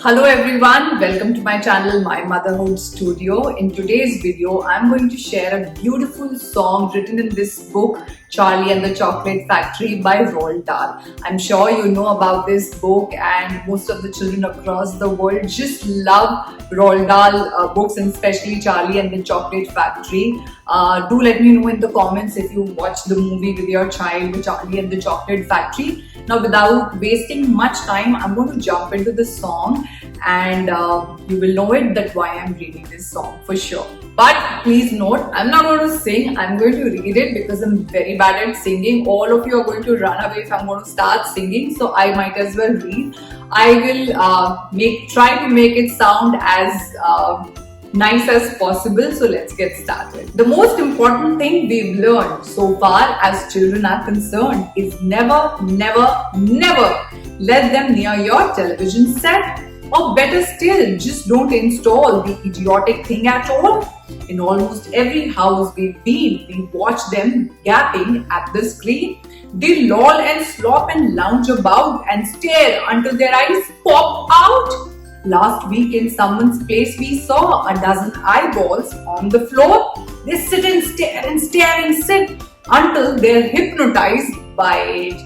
Hello everyone, welcome to my channel My Motherhood Studio. In today's video, I'm going to share a beautiful song written in this book, Charlie and the Chocolate Factory by Roald Dahl. I'm sure you know about this book and most of the children across the world just love Roald Dahl books, and especially Charlie and the Chocolate Factory. Do let me know in the comments if you watched the movie with your child, Charlie and the Chocolate Factory. Now, without wasting much time, I'm going to jump into the song and you will know it that why I'm reading this song for sure. But please note, I'm not going to sing, I'm going to read it because I'm very bad at singing. All of you are going to run away if I'm going to start singing, so I might as well read. I will try to make it sound as nice as possible. So let's get started. The most important thing we've learned so far as children are concerned is never let them near your television set. Or better still, just don't install the idiotic thing at all. In almost every house we've been, we watch them gapping at the screen. They loll and slop and lounge about and stare until their eyes pop out. Last week in someone's place we saw a dozen eyeballs on the floor. They sit and stare and sit until they're hypnotized by it.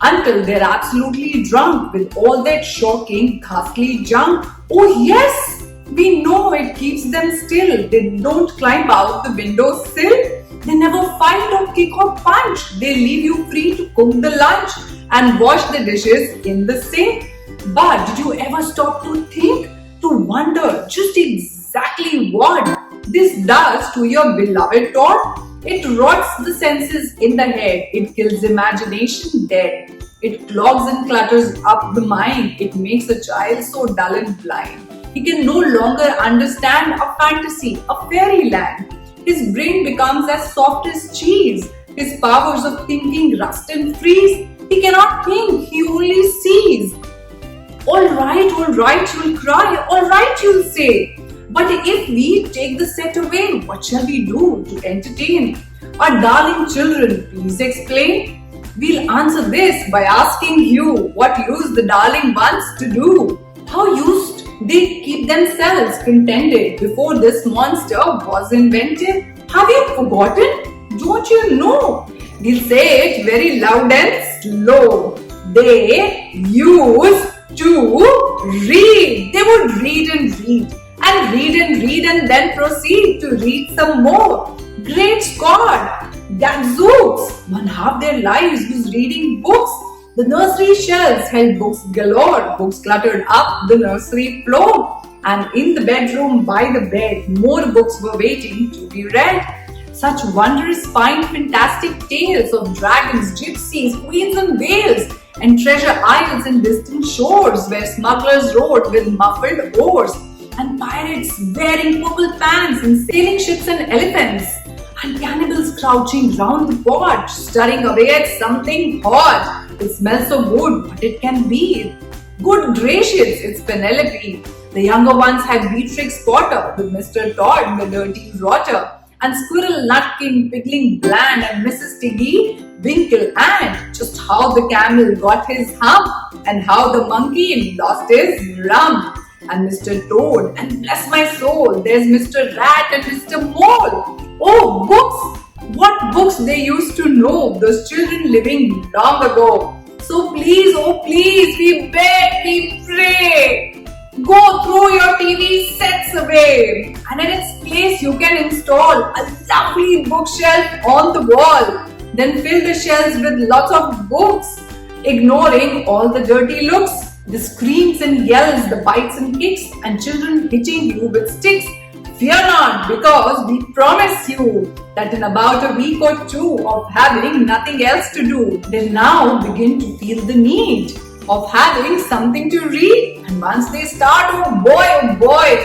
Until they're absolutely drunk with all that shocking, ghastly junk. Oh yes, we know it keeps them still. They don't climb out the windowsill. They never fight or kick or punch. They leave you free to cook the lunch and wash the dishes in the sink. But did you ever stop to think, to wonder just exactly what this does to your beloved toy? It rots the senses in the head. It kills imagination dead. It clogs and clutters up the mind. It makes a child so dull and blind. He can no longer understand a fantasy, a fairyland. His brain becomes as soft as cheese. His powers of thinking rust and freeze. He cannot think, he only sees. All right, you'll cry. All right, you'll say. But if we take the set away, what shall we do to entertain our darling children? Please explain. We'll answer this by asking you what used the darling ones to do. How used they keep themselves contented before this monster was invented? Have you forgotten? Don't you know? We'll say it very loud and slow. They used to read. They would read and read and read and read and then proceed to read some more. Great Scott! Gadzooks! One half their lives was reading books. The nursery shelves held books galore. Books cluttered up the nursery floor. And in the bedroom by the bed, more books were waiting to be read. Such wondrous, fine, fantastic tales of dragons, gypsies, queens and whales, and treasure isles and distant shores where smugglers rode with muffled oars, and pirates wearing purple pants and sailing ships and elephants, and cannibals crouching round the pot, stirring away at something hot. It smells so good, but it can be. Good gracious, it's Penelope. The younger ones had Beatrix Potter with Mr. Todd, the dirty rotter, and Squirrel Nutkin Piggling Bland and Mrs. Tiggy Winkle, and just how the camel got his hump and how the monkey lost his rump. And Mr. Toad, and bless my soul, there's Mr. Rat and Mr. Mole. Oh, books! What books they used to know, those children living long ago. So please, oh please, we beg, we pray, go throw your TV sets away, and in its place you can install a lovely bookshelf on the wall. Then fill the shelves with lots of books, ignoring all the dirty looks, the screams and yells, the bites and kicks, and children hitting you with sticks. Fear not, because we promise you that in about a week or two of having nothing else to do, they'll now begin to feel the need of having something to read. And once they start, oh boy,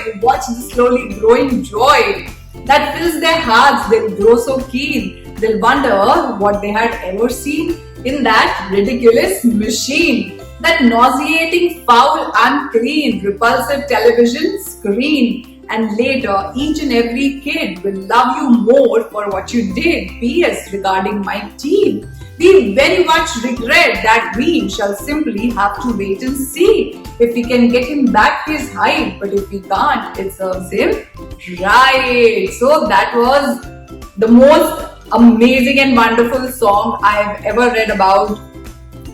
you watch the slowly growing joy that fills their hearts. They'll grow so keen. They'll wonder what they had ever seen in that ridiculous machine, that nauseating, foul, unclean, repulsive television screen. and later each and every kid will love you more for what you did. PS regarding my team. We very much regret that we shall simply have to wait and see if we can get him back his height, but if we can't, it serves him right. So that was the most amazing and wonderful song I've ever read about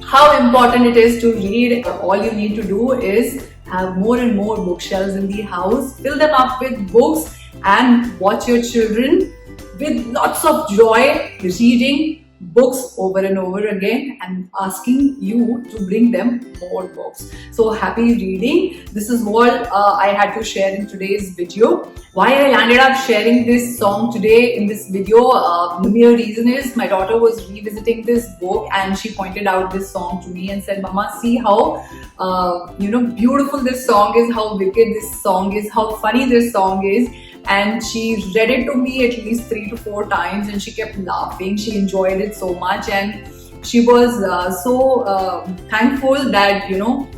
how important it is to read. All you need to do is have more and more bookshelves in the house, fill them up with books, and watch your children with lots of joy reading books over and over again and asking you to bring them more books. So happy reading. This is what I had to share in today's video. Why I ended up sharing this song today in this video, the mere reason is my daughter was revisiting this book and she pointed out this song to me and said, Mama, see how beautiful this song is, how wicked this song is, how funny this song is. And she read it to me at least 3 to 4 times and she kept laughing. She enjoyed it so much and she was so thankful that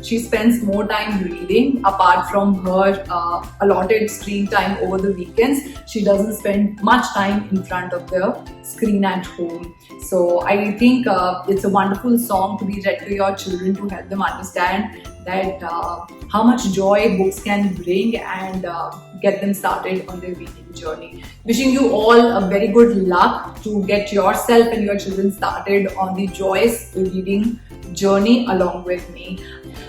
she spends more time reading apart from her allotted screen time over the weekends. She doesn't spend much time in front of the screen at home. So I think it's a wonderful song to be read to your children to help them understand that how much joy books can bring and get them started on their reading journey. Wishing you all a very good luck to get yourself and your children started on the joyous reading journey along with me.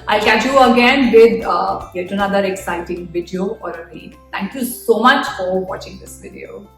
I'll catch you again with yet another exciting video or a read. Thank you so much for watching this video.